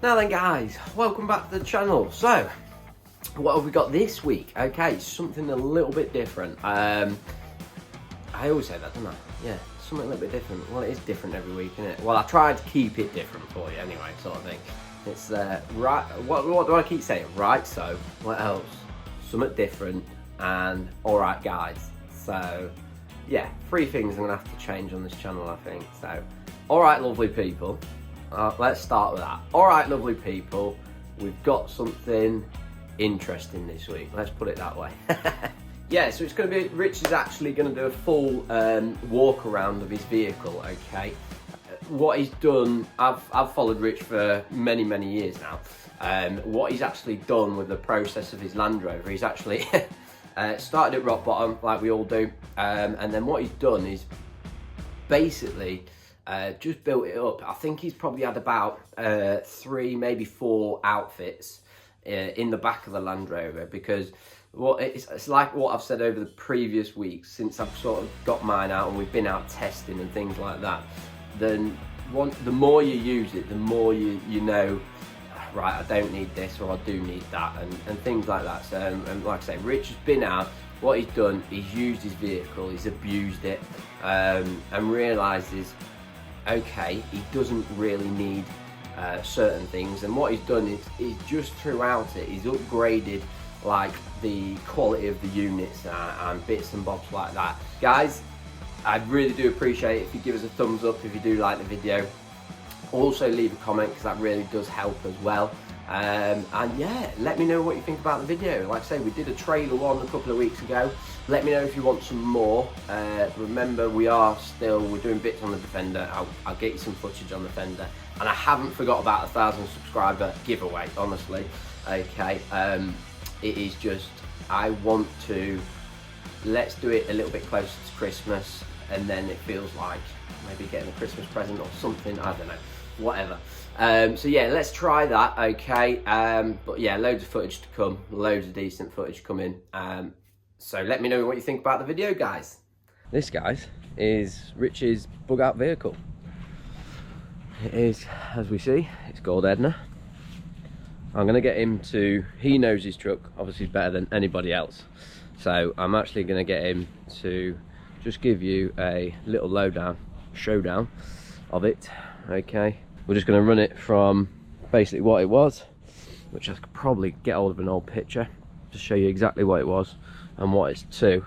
Now then guys, welcome back to the channel. So, what have we got this week? Okay, something a little bit different. I always say that, don't I? Yeah, something a little bit different. Well, it is different every week, isn't it? Well, I try to keep it different for you anyway, sort of thing. It's, right, what do I keep saying? Right, so, what else? Something different, and alright guys. So, yeah, 3 things I'm going to have to change on this channel, I think. So, alright lovely people. Let's start with that. Alright lovely people, we've got something interesting this week. Let's put it that way. Yeah, so it's going to be, Rich is actually going to do a full walk around of his vehicle, okay? What he's done, I've followed Rich for many years now. What he's actually done with the process of his Land Rover, he's actually started at rock bottom, like we all do, and then what he's done is basically just built it up. I think he's probably had about 3, maybe 4 outfits in the back of the Land Rover, because it's like what I've said over the previous weeks since I've sort of got mine out and we've been out testing and things like that. Then the more you use it, the more you know, right, I don't need this or I do need that, and things like that. So, and like I say, Rich has been out. What he's done, he's used his vehicle, he's abused it, and realises, okay, he doesn't really need certain things. And what he's done is he's just throughout it, he's upgraded like the quality of the units and bits and bobs like that. Guys, I really do appreciate it if you give us a thumbs up if you do like the video. Also leave a comment, because that really does help as well. And yeah, let me know what you think about the video. Like I say, we did a trailer one a couple of weeks ago. Let me know if you want some more. Remember, we're doing bits on the Defender. I'll get you some footage on the Defender. And I haven't forgot about a 1,000 subscriber giveaway, honestly. Okay, it is just, I want to, let's do it a little bit closer to Christmas, and then it feels like maybe getting a Christmas present or something, I don't know, whatever. So yeah, let's try that, okay? But yeah, loads of footage to come, loads of decent footage coming. So let me know what you think about the video, guys. This, guys, is Rich's bug out vehicle. It is, as we see, it's called Edna. I'm going to get him to, he knows his truck, obviously better than anybody else. So I'm actually going to get him to just give you a little showdown of it, okay? We're just going to run it from basically what it was, which I could probably get hold of an old picture to show you exactly what it was and what it's to.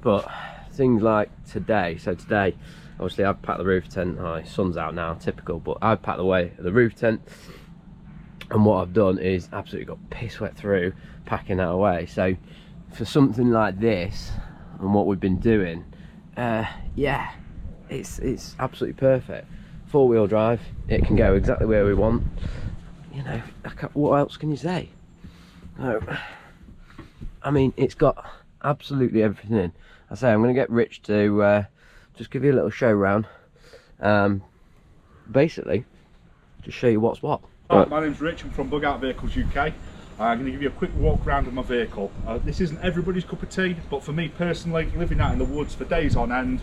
But things like today, so today, obviously I've packed the roof tent. My sun's out now, typical, but I've packed away the roof tent. And what I've done is absolutely got piss wet through packing that away. So for something like this and what we've been doing, yeah, it's absolutely perfect. 4-wheel drive, it can go exactly where we want. You know, what else can you say? No, I mean, it's got absolutely everything in. I say I'm going to get Rich to just give you a little show round. Basically, just show you what's what. Hi, my name's Rich, I'm from Bug Out Vehicles UK. I'm going to give you a quick walk around of my vehicle. This isn't everybody's cup of tea, but for me personally, living out in the woods for days on end,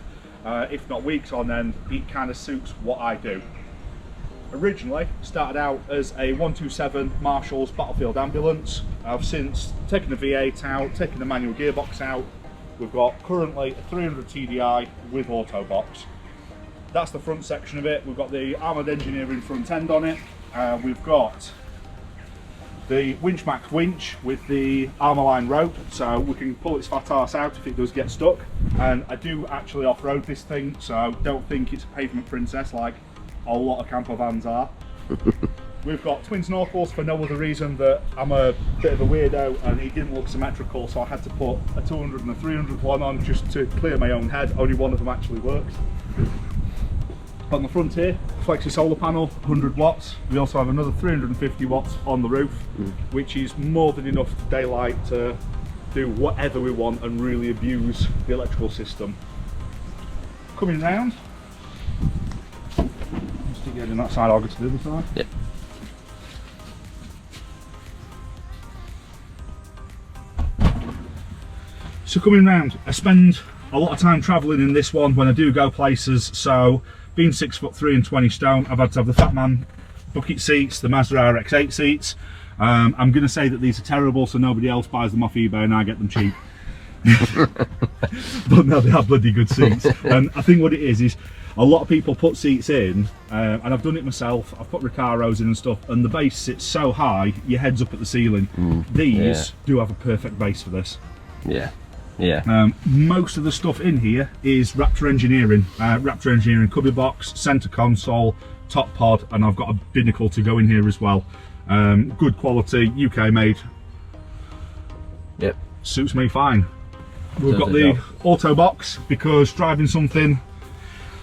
if not weeks on end, it kind of suits what I do. Originally started out as a 127 Marshall's Battlefield Ambulance. I've since taken the V8 out, taken the manual gearbox out. We've got currently a 300 TDI with auto box. That's the front section of it. We've got the Armoured Engineering front end on it. We've got the Winchmax winch with the Armorline rope, so we can pull its fat arse out if it does get stuck. And I do actually off-road this thing, so don't think it's a pavement princess like a lot of camper vans are. We've got twin snorkels for no other reason that I'm a bit of a weirdo and it didn't look symmetrical, so I had to put a 200 and a 300 one on just to clear my own head. Only one of them actually works. On the front here, flexi solar panel, 100 watts. We also have another 350 watts on the roof, which is more than enough daylight to do whatever we want and really abuse the electrical system. Coming round, just to get in that side, I'll go to the other side. Yep. So coming round, I spend a lot of time travelling in this one when I do go places, so being 6'3" and 20 stone, I've had to have the fat man bucket seats, the Mazda RX-8 seats. I'm going to say that these are terrible, so nobody else buys them off eBay and I get them cheap. But no, they are bloody good seats. And I think what it is a lot of people put seats in, and I've done it myself. I've put Recaros in and stuff, and the base sits so high, your head's up at the ceiling. These do have a perfect base for this. Yeah. Most of the stuff in here is Raptor Engineering. Raptor Engineering cubby box, centre console, top pod, and I've got a binnacle to go in here as well. Good quality, UK made. Yep. Suits me fine. We've got the auto box because driving something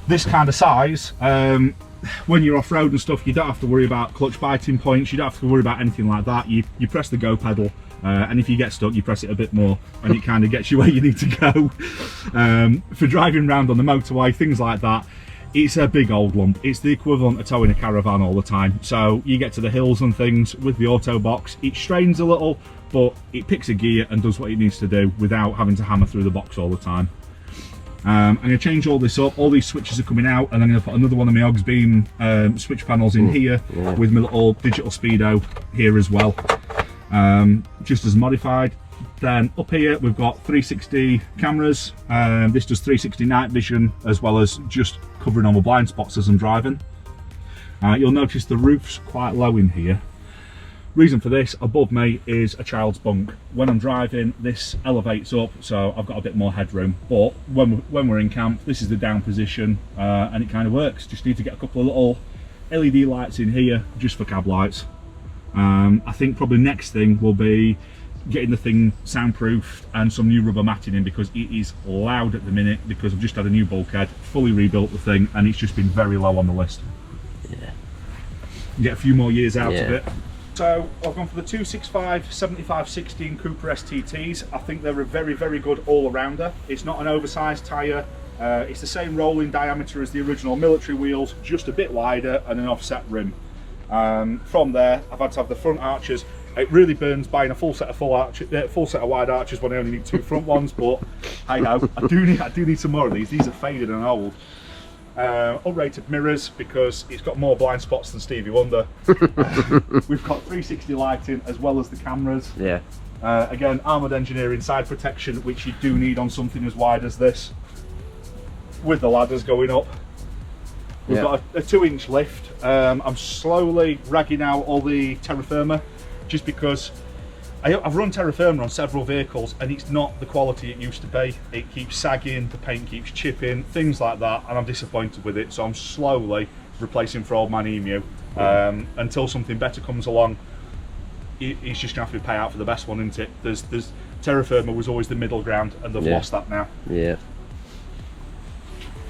this kind of size, when you're off-road and stuff, you don't have to worry about clutch biting points, you don't have to worry about anything like that. You press the go pedal, and if you get stuck, you press it a bit more, and it kind of gets you where you need to go. For driving around on the motorway, things like that, it's a big old lump. It's the equivalent of towing a caravan all the time. So you get to the hills and things with the auto box, it strains a little, but it picks a gear and does what it needs to do without having to hammer through the box all the time. I'm going to change all this up. All these switches are coming out, and I'm going to put another one of my Ogs Beam switch panels in here with my little digital speedo here as well, just as modified. Then up here we've got 360 cameras. This does 360 night vision as well as just covering all my blind spots as I'm driving. You'll notice the roof's quite low in here. Reason for this, above me is a child's bunk. When I'm driving, this elevates up, so I've got a bit more headroom. But when we're in camp, this is the down position, and it kind of works. Just need to get a couple of little LED lights in here, just for cab lights. I think probably next thing will be getting the thing soundproofed and some new rubber matting in, because it is loud at the minute, because I've just had a new bulkhead, fully rebuilt the thing, and it's just been very low on the list. Yeah. Get a few more years out of it. So I've gone for the 265 75/16 Cooper STTs. I think they're a very, very good all-rounder. It's not an oversized tyre. It's the same rolling diameter as the original military wheels, just a bit wider and an offset rim. From there, I've had to have the front arches. It really burns buying a full set of wide arches when I only need 2 front ones, but hey ho, I do need some more of these. These are faded and old. Unrated mirrors because it's got more blind spots than Stevie Wonder. We've got 360 lighting as well as the cameras. Yeah. Again, Armoured Engineering side protection, which you do need on something as wide as this, with the ladders going up. We've got a 2-inch lift. I'm slowly ragging out all the terra firma, just because I've run terra firma on several vehicles and it's not the quality it used to be. It keeps sagging, the paint keeps chipping, things like that, and I'm disappointed with it. So I'm slowly replacing for old man Emu until something better comes along. It's just going to have to pay out for the best one, isn't it? There's terra firma was always the middle ground, and they've lost that now. Yeah.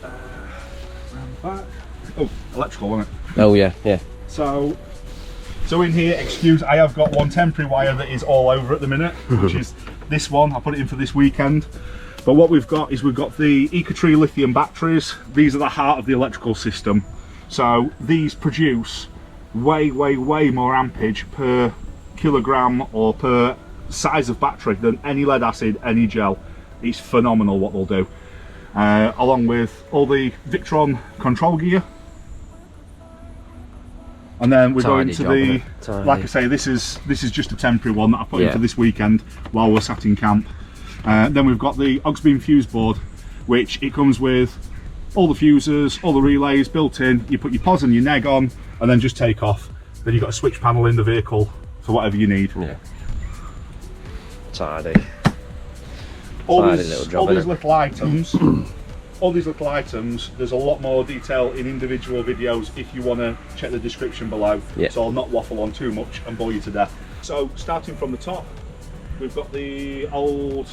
Round back. Oh, electrical, wasn't it? Oh yeah, yeah. So in here, I have got one temporary wire that is all over at the minute, which is this one. I put it in for this weekend. But what we've got is we've got the EcoTree lithium batteries. These are the heart of the electrical system. So these produce way, way, way more ampage per kilogram or per size of battery than any lead acid, any gel. It's phenomenal what they'll do. Along with all the Victron control gear. And then we're going to the, like I say, this is just a temporary one that I put in for this weekend while we're sat in camp. Then we've got the Ogs Beam fuse board, which it comes with all the fuses, all the relays built in. You put your pos and your neg on, and then just take off. Then you've got a switch panel in the vehicle for whatever you need. Yeah. Tidy. All these little items. All these little items, there's a lot more detail in individual videos if you want to check the description below. So I'll not waffle on too much and bore you to death. So starting from the top, we've got the old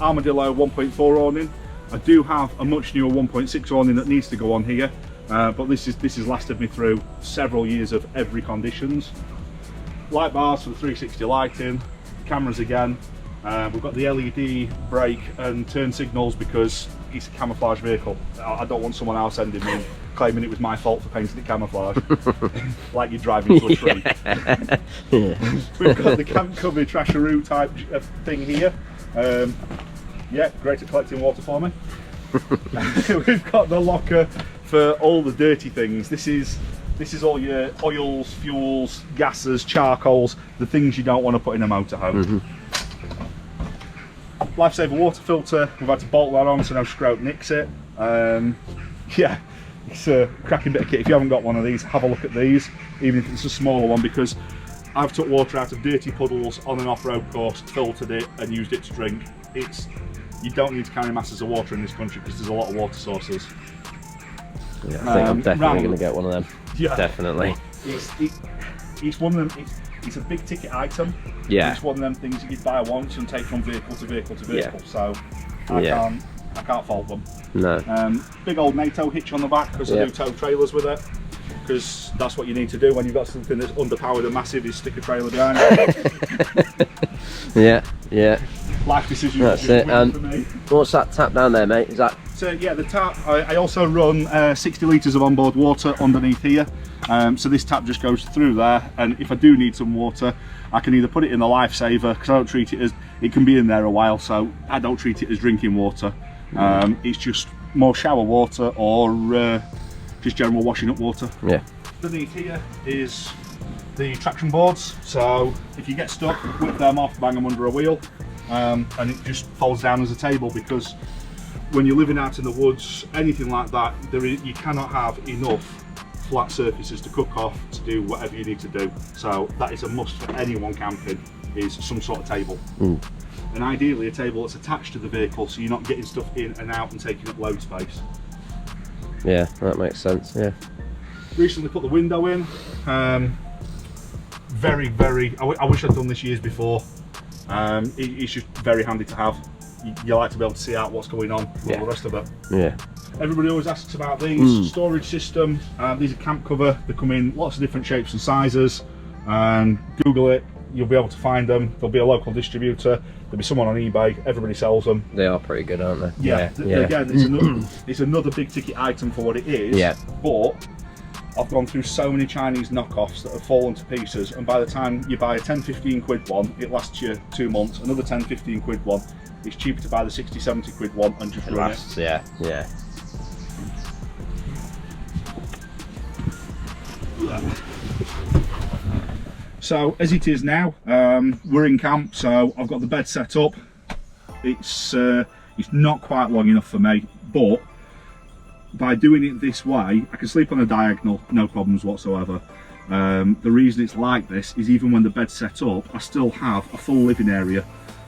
Armadillo 1.4 awning. I do have a much newer 1.6 awning that needs to go on here, but this has lasted me through several years of every conditions. Light bars for the 360 lighting, cameras again. We've got the LED brake and turn signals because it's a camouflage vehicle. I don't want someone else ending me claiming it was my fault for painting it camouflage, like you're driving into a tree. We've got the camp cover trasharoo type thing here. Yeah, great at collecting water for me. We've got the locker for all the dirty things. This is This is all your oils, fuels, gases, charcoals, the things you don't want to put in a motorhome. Lifesaver water filter, we've had to bolt that on so no scrote nicks it. Yeah, it's a cracking bit of kit. If you haven't got one of these, have a look at these, even if it's a smaller one, because I've took water out of dirty puddles on an off-road course, filtered it and used it to drink. You don't need to carry masses of water in this country because there's a lot of water sources. Yeah, I think I'm definitely going to get one of them. Yeah, definitely. It's one of them. It's a big ticket item. Yeah. It's one of them things that you buy once and take from vehicle to vehicle to vehicle. Yeah. So I can't fault them. No. Big old NATO hitch on the back because I do tow trailers with it. Because that's what you need to do when you've got something that's underpowered and massive, is stick a trailer behind it. Yeah. Life decisions. That's it. And what's that tap down there, mate? Is that? So yeah, the tap. I also run 60 litres of onboard water underneath here. So this tap just goes through there, and if I do need some water, I can either put it in the Lifesaver, because I don't treat it as, it can be in there a while, so I don't treat it as drinking water. It's just more shower water or just general washing up water. Yeah. Underneath here is the traction boards, so if you get stuck, whip them off, bang them under a wheel, and it just folds down as a table, because when you're living out in the woods, anything like that, you cannot have enough flat surfaces to cook off to do whatever you need to do. So that is a must for anyone camping, is some sort of table. And ideally a table that's attached to the vehicle, so you're not getting stuff in and out and taking up load space. Yeah, that makes sense. Yeah. Recently put the window in. Very, I wish I'd done this years before. It's just very handy to have. You like to be able to see out what's going on with all the rest of it. Yeah. Everybody always asks about these. Storage system. These are camp cover. They come in lots of different shapes and sizes. Google it, you'll be able to find them. There'll be a local distributor. There'll be someone on eBay. Everybody sells them. They are pretty good, aren't they? Yeah. Again, it's another big ticket item for what it is. Yeah. But I've gone through so many Chinese knockoffs that have fallen to pieces, and by the time you buy a 10-15 quid one, it lasts you 2 months. Another 10-15 quid one, it's cheaper to buy the 60-70 quid one and just run it. Yeah. So as it is now, we're in camp, so I've got the bed set up. It's not quite long enough for me, but by doing it this way, I can sleep on a diagonal, no problems whatsoever. The reason it's like this is even when the bed's set up, I still have a full living area.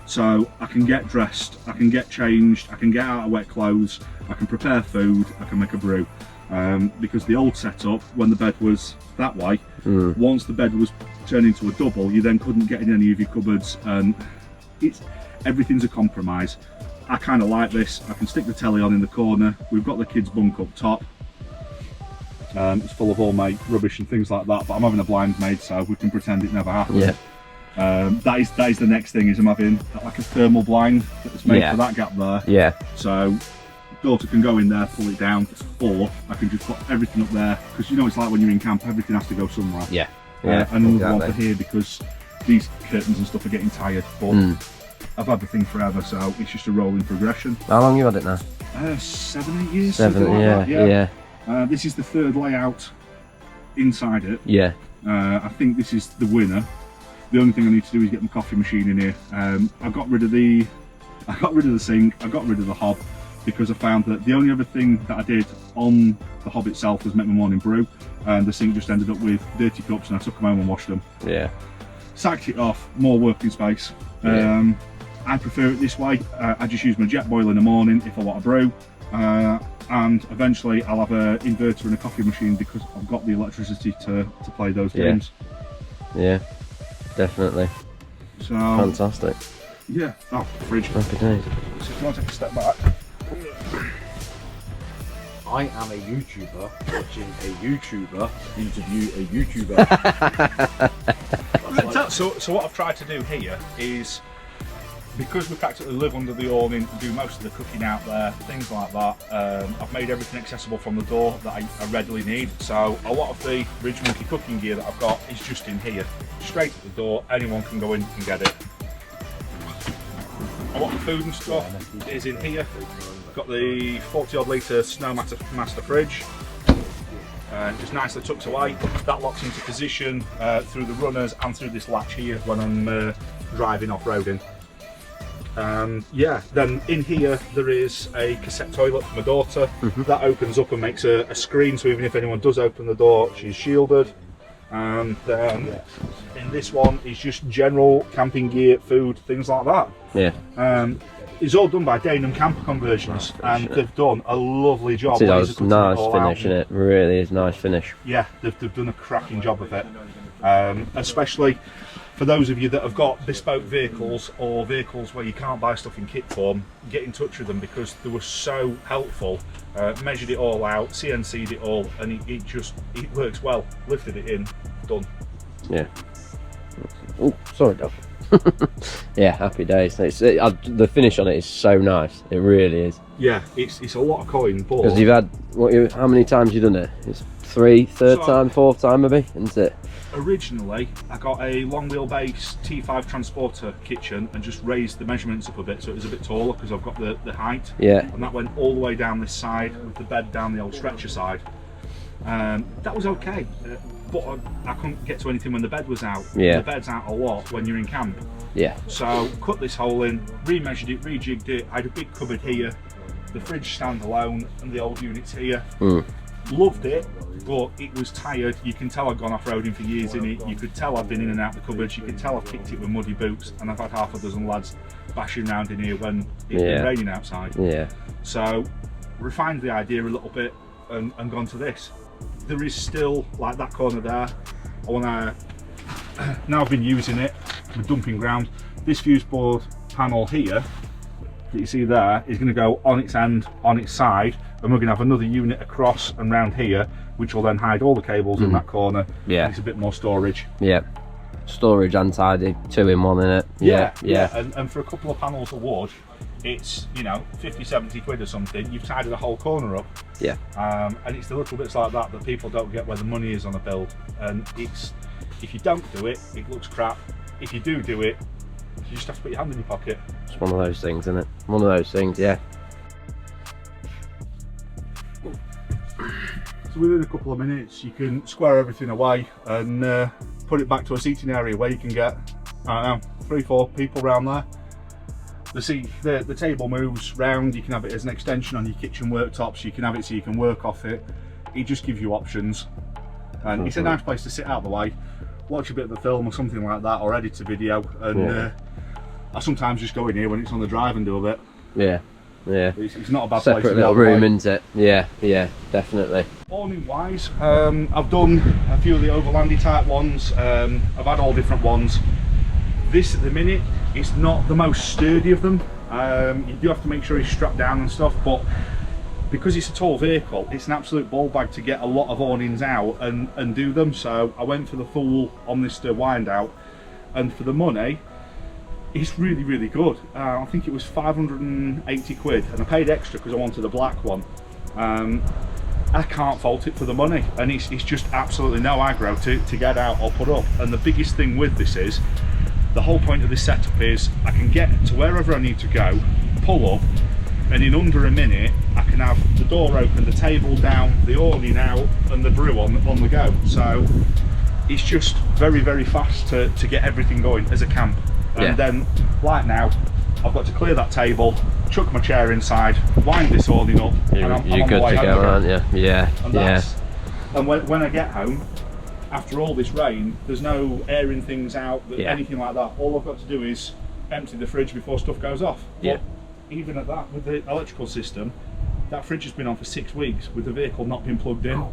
So I can get dressed, I can get changed, I can get out of wet clothes, I can prepare food, I can make a brew. Because the old setup, when the bed was that way, once the bed was turned into a double, you then couldn't get in any of your cupboards, and everything's a compromise. I kind of like this. I can stick the telly on in the corner. We've got the kids' bunk up top. It's full of all my rubbish and things like that, but I'm having a blind made, so we can pretend it never happened. Yeah. That is the next thing, is I'm having like a thermal blind that's made for that gap there. Yeah. So daughter can go in there, pull it down, or I can just put everything up there, because you know it's like when you're in camp, everything has to go somewhere. Yeah. And another one for here, because these curtains and stuff are getting tired, but I've had the thing forever, so it's just a rolling progression. How long have you had it now? 7, 8 years. 7, like yeah. This is the third layout inside it. Yeah. I think this is the winner. The only thing I need to do is get my coffee machine in here. I got rid of the sink, I got rid of the hob, because I found that the only other thing that I did on the hob itself was make my morning brew, and the sink just ended up with dirty cups, and I took them home and washed them. Yeah. Sacked it off, more working space. Yeah. I prefer it this way. I just use my jet boil in the morning if I want a brew, and eventually I'll have an inverter and a coffee machine, because I've got the electricity to play those games. Yeah, definitely. So fantastic. Yeah. Oh, fridge. Happy days. So if you want to take a step back. I am a YouTuber watching a YouTuber interview a YouTuber. So what I've tried to do here is, because we practically live under the awning and do most of the cooking out there, things like that, I've made everything accessible from the door that I readily need. So a lot of the Ridge Monkey cooking gear that I've got is just in here, straight at the door. Anyone can go in and get it. A lot of food and stuff is in here. I've got the 40 odd litre Snowmaster Master fridge. just nicely tucks away. That locks into position through the runners and through this latch here when I'm driving off-roading. Yeah, then in here there is a cassette toilet for my daughter. That opens up and makes a screen, so even if anyone does open the door, she's shielded. And then in this one is just general camping gear, food, things like that. Yeah. It's all done by Dagenham Camper Conversions, and they've done a lovely job. It's a nice finish, isn't it? Really is nice finish. Yeah, they've done a cracking job of it. Especially for those of you that have got bespoke vehicles or vehicles where you can't buy stuff in kit form, get in touch with them because they were so helpful. Measured it all out, CNC'd it all, and it works well. Lifted it in, done. Yeah. Oh, sorry, dog. Yeah, happy days. The finish on it is so nice. It really is. Yeah, it's a lot of coin, but because you've had how many times you done it? It's third time, fourth time maybe, isn't it? Originally, I got a long wheelbase T5 transporter kitchen and just raised the measurements up a bit so it was a bit taller because I've got the height. Yeah. And that went all the way down this side with the bed down the old stretcher side. That was okay, but I couldn't get to anything when the bed was out. Yeah. The bed's out a lot when you're in camp. Yeah. So cut this hole in, remeasured it, rejigged it. I had a big cupboard here, the fridge standalone, and the old units here. Loved it, but it was tired. You can tell I'd gone off-roading for years in it. You could tell I'd been in and out the cupboards. You could tell I've kicked it with muddy boots, and I've had half a dozen lads bashing around in here when it's been raining outside. Yeah. So refined the idea a little bit and gone to this. There is still, like that corner there, I want to, now I've been using it, my dumping ground. This fuse board panel here that you see there is going to go on its end, on its side, and we're going to have another unit across and round here, which will then hide all the cables in that corner. Yeah. It's a bit more storage. Yeah. Storage and tidy, 2-in-1 in it. Yeah. And for a couple of panels of wood, it's, you know, 50-70 quid or something. You've tidied the whole corner up. Yeah. And it's the little bits like that that people don't get where the money is on a build. And it's, if you don't do it, it looks crap. If you do it, you just have to put your hand in your pocket. It's one of those things, isn't it? One of those things, yeah. So within a couple of minutes, you can square everything away and put it back to a seating area where you can get, I don't know, 3-4 people around there. The table moves round. You can have it as an extension on your kitchen worktops. You can have it so you can work off it. It just gives you options, and it's a nice place to sit out of the way, watch a bit of a film or something like that, or edit a video. And I sometimes just go in here when it's on the drive and do a bit. Yeah. It's not a bad separate place. Little room, isn't it? Yeah, definitely. Awning wise, I've done a few of the Overlandy type ones. I've had all different ones. This at the minute, it's not the most sturdy of them. You do have to make sure he's strapped down and stuff, but because it's a tall vehicle, it's an absolute ball bag to get a lot of awnings out and do them. So I went for the full on this wind out, and for the money, it's really good. I think it was 580 quid, and I paid extra because I wanted a black one. I can't fault it for the money, and it's just absolutely no aggro to get out or put up. And the biggest thing with this is, the whole point of this setup is I can get to wherever I need to go, pull up, and in under a minute I can have the door open, the table down, the awning out, and the brew on the go. So it's just very fast to get everything going as a camp. And then, like now, I've got to clear that table, chuck my chair inside, wind this awning up, and I'm you're on good my way to go, home. aren't you? Yeah. And when I get home, after all this rain, there's no airing things out, anything like that. All I've got to do is empty the fridge before stuff goes off. But even at that, with the electrical system, that fridge has been on for 6 weeks with the vehicle not being plugged in.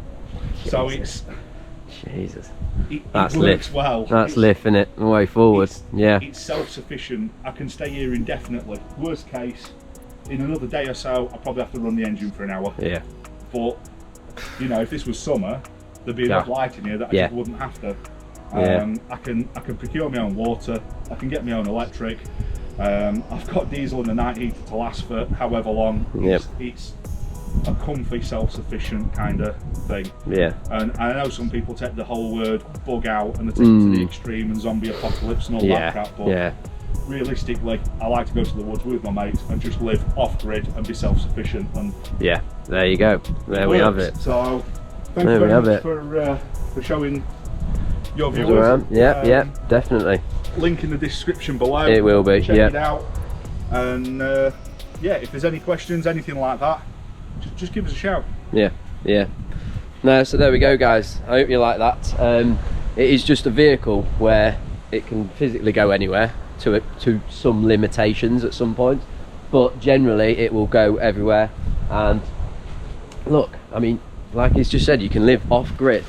So it's... Jesus. It works well. That's lifting it the way forward. It's self-sufficient. I can stay here indefinitely. Worst case, in another day or so, I'll probably have to run the engine for an hour. Yeah. But, you know, if this was summer, there'd be enough light in here that I just wouldn't have to. I can procure my own water. I can get my own electric. I've got diesel in the night heater to last for however long. It's a comfy, self-sufficient kind of thing. And I know some people take the whole word bug out and they take it to the extreme and zombie apocalypse and all that crap, but realistically, I like to go to the woods with my mates and just live off-grid and be self-sufficient. And there you go. There we have it. So thank you There we very have much it. For showing your Goes viewers. around. Yeah, yeah, definitely. Link in the description below. It will be, Check yeah. it out. And yeah, if there's any questions, anything like that, just give us a shout. Yeah, yeah. No, so there we go, guys. I hope you like that. It is just a vehicle where it can physically go anywhere to some limitations at some point, but generally it will go everywhere. And look, I mean, like he's just said, you can live off grid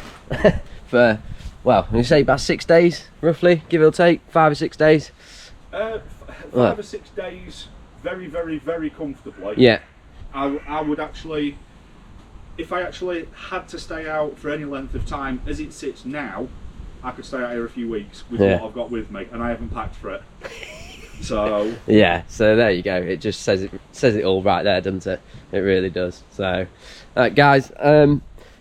for, well, I'm gonna say about 6 days, roughly, give or take, 5 or 6 days. 5 or 6 days, very, very, very comfortably. Yeah. I would actually, if I actually had to stay out for any length of time, as it sits now, I could stay out here a few weeks with what I've got with me, and I haven't packed for it. So yeah, so there you go. It just says it all right there, doesn't it? It really does. So, guys,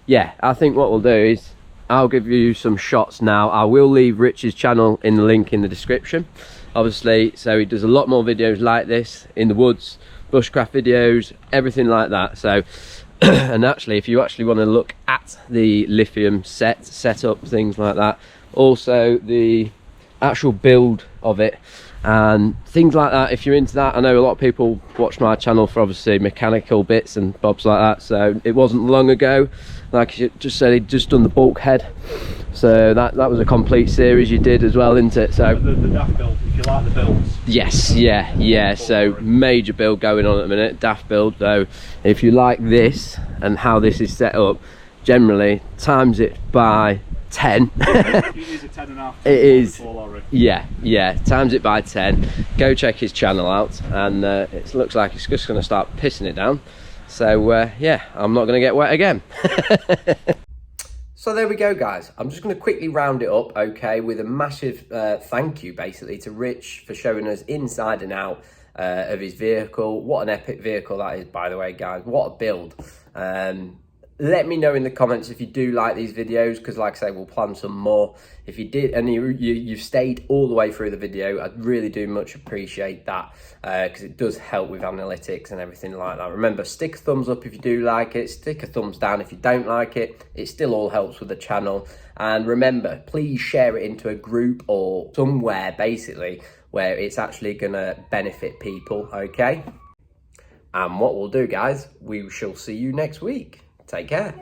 yeah, I think what we'll do is I'll give you some shots now. I will leave Rich's channel in the link in the description, obviously. So he does a lot more videos like this in the woods, bushcraft videos, everything like that. So. And actually, if you actually want to look at the lithium setup, things like that, also the actual build of it and things like that, if you're into that, I know a lot of people watch my channel for obviously mechanical bits and bobs like that. So it wasn't long ago, like you just said, he'd just done the bulkhead, so that was a complete series you did as well, isn't it? So the DAF build, if you like the builds. Yes, yeah. So major build going on at the minute, DAF build. So if you like this and how this is set up, generally times it by 10. It is a 10.5. It is. Yeah. Times it by 10. Go check his channel out, and it looks like it's just going to start pissing it down. So yeah, I'm not going to get wet again. So there we go, guys. I'm just going to quickly round it up, okay, with a massive thank you, basically, to Rich for showing us inside and out of his vehicle. What an epic vehicle that is, by the way, guys. What a build. Let me know in the comments if you do like these videos, because like I say, we'll plan some more. If you did, and you've stayed all the way through the video, I really do much appreciate that, because it does help with analytics and everything like that. Remember, stick a thumbs up if you do like it, stick a thumbs down if you don't like it. It still all helps with the channel. And remember, please share it into a group or somewhere, basically, where it's actually gonna benefit people, okay? And what we'll do, guys, we shall see you next week. Take care.